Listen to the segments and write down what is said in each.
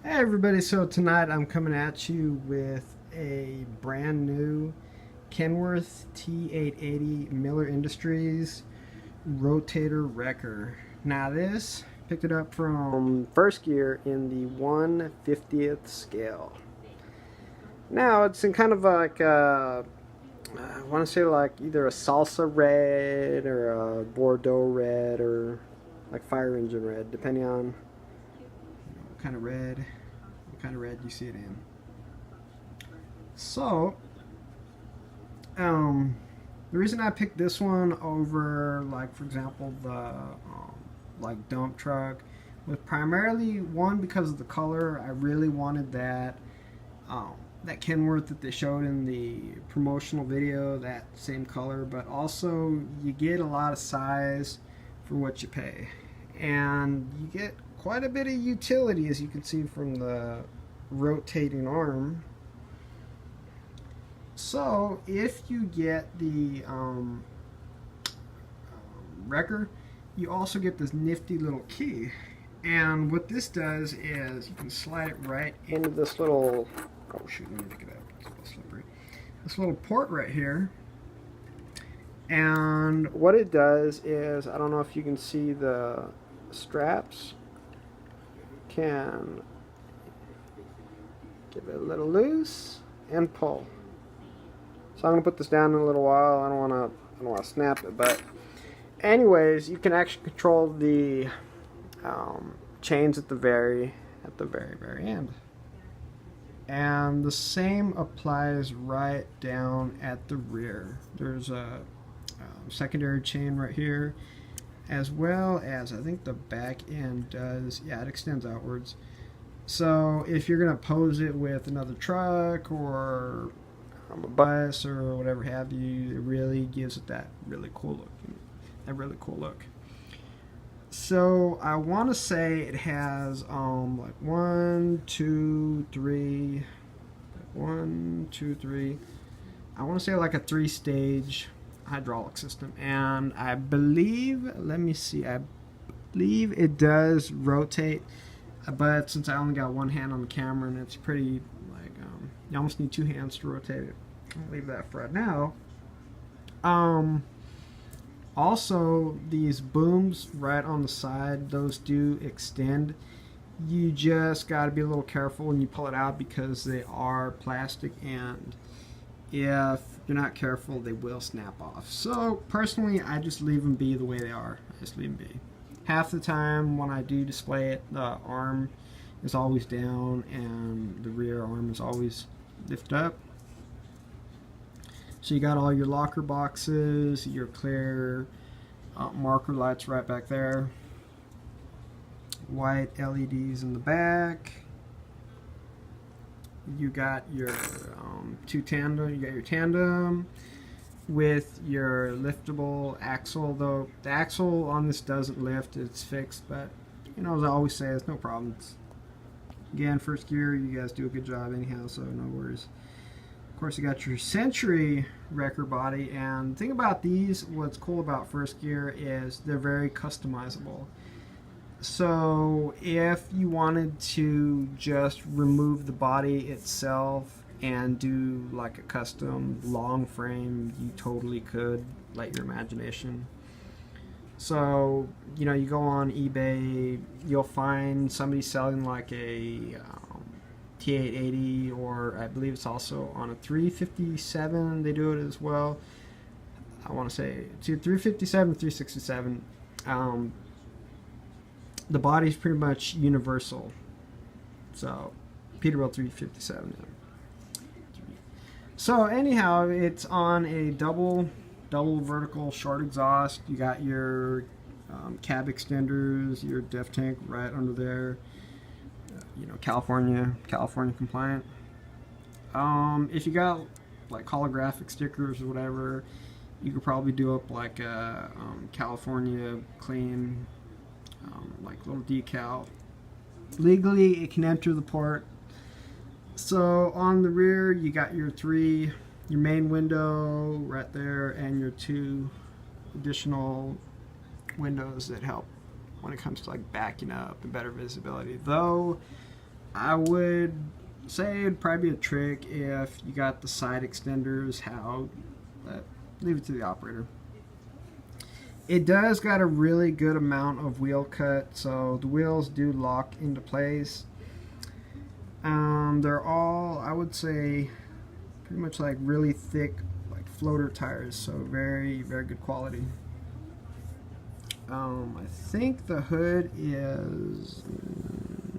Hey everybody, so tonight I'm coming at you with a brand new Kenworth T880 Miller Industries rotator wrecker. Now this, picked it up from first gear in the 1/50th scale. Now it's in kind of like I want to say like either a salsa red or a Bordeaux red or like fire engine red, depending on what kind of red you see it in. So, um, the reason I picked this one over, like for example, the like dump truck, was primarily one because of the color. I really wanted that Kenworth that they showed in the promotional video, that same color, but also you get a lot of size for what you pay, and you get quite a bit of utility, as you can see from the rotating arm. So if you get the wrecker, you also get this nifty little key. And what this does is you can slide it right into this little, oh shoot, let me pick it up, it's a little slippery. This little port right here. And what it does is, I don't know if you can see the straps, can give it a little loose and pull. So I'm gonna put this down in a little while. I don't want to snap it, but anyways, you can actually control the chains at the very end, and the same applies right down at the rear. There's a secondary chain right here, as well as I think the back end does. Yeah, it extends outwards. So if you're gonna pose it with another truck or a bus or whatever have you, it really gives it that really cool look. So I want to say it has like one, two, three. I want to say like a 3-stage hydraulic system, and I believe, let me see, I believe it does rotate, but since I only got one hand on the camera and it's pretty like you almost need two hands to rotate it. I'll leave that for right now. Also, these booms right on the side, those do extend. You just got to be a little careful when you pull it out because they are plastic, and if you're not careful, they will snap off. So personally, I just leave them be the way they are. I just leave them be. Half the time when I do display it, the arm is always down and the rear arm is always lifted up. So you got all your locker boxes, your clear marker lights right back there, white LEDs in the back. You got your you got your tandem with your liftable axle, though the axle on this doesn't lift, it's fixed, but you know, as I always say, it's no problem. Again, first gear, you guys do a good job anyhow, so no worries. Of course, you got your Century wrecker body, and the thing about these, what's cool about first gear is they're very customizable. So if you wanted to just remove the body itself and do like a custom long frame, you totally could, let your imagination. So, you know, you go on eBay, you'll find somebody selling like a T880, or I believe it's also on a 357, they do it as well. I want to say it's 357, 367. The body's pretty much universal. So, Peterbilt 357. So anyhow, it's on a double vertical short exhaust. You got your cab extenders, your def tank right under there. You know, California compliant. If you got like holographic stickers or whatever, you could probably do up like a California clean, like little decal. Legally, it can enter the port. So on the rear, you got your main window right there, and your 2 additional windows that help when it comes to like backing up and better visibility. Though I would say it'd probably be a trick if you got the side extenders how, but leave it to the operator. It does got a really good amount of wheel cut, so the wheels do lock into place. They're all, I would say, pretty much like really thick, like floater tires, so very, very good quality. I think the hood is,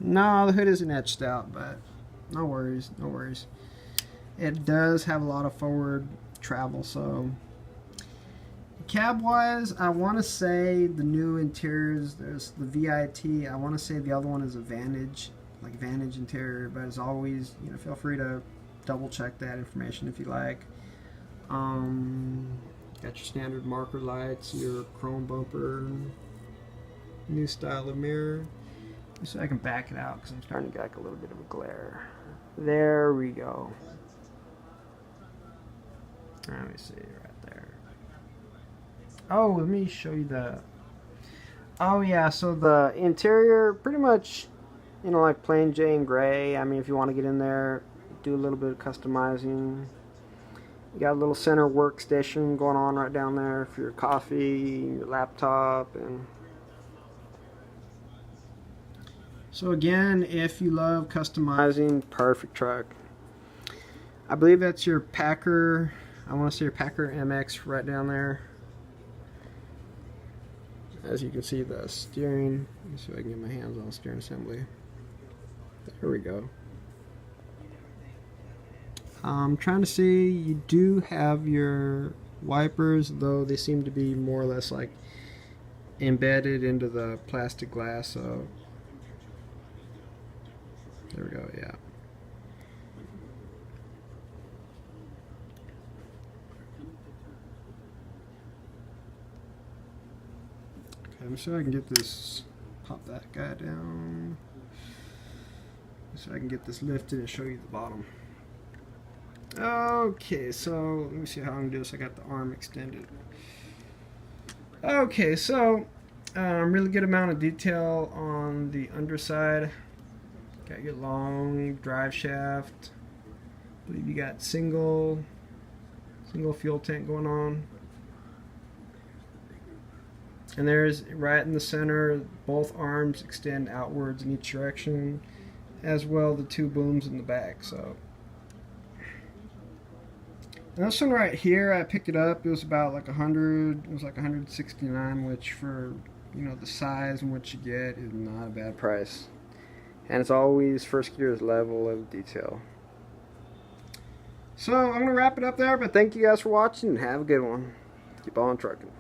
no, the hood isn't etched out, but no worries, no worries. It does have a lot of forward travel, so cab wise, I want to say the new interiors, there's the VIT, I want to say the other one is a Vantage, like Vantage interior, but as always, you know, feel free to double check that information if you like. Got your standard marker lights, your chrome bumper, new style of mirror. So I can back it out because I'm starting to get like a little bit of a glare. There we go. Let me see right there. Oh, let me show you the. Oh yeah, so the interior pretty much, you know, like plain Jane gray. I mean, if you want to get in there, do a little bit of customizing. You got a little center workstation going on right down there for your coffee, your laptop, and so again, if you love customizing, perfect truck. I believe that's your Packer. I want to say your Packer MX right down there. As you can see, the steering. Let me see if I can get my hands on the steering assembly. There we go. I'm trying to see, you do have your wipers, though they seem to be more or less like embedded into the plastic glass, so there we go, yeah. Okay, I'm sure I can get this, pop that guy down, so I can get this lifted and show you the bottom. Okay, so let me see how I'm gonna do this. I got the arm extended. Okay, so really good amount of detail on the underside. Got your long drive shaft. I believe you got single fuel tank going on. And there's right in the center, both arms extend outwards in each direction, as well the two booms in the back. So. And this one right here, I picked it up. It was about like 100. It was like 169, which for, you know, the size and what you get is not a bad price. And it's always first gear's level of detail. So I'm gonna wrap it up there. But thank you guys for watching and have a good one. Keep on trucking.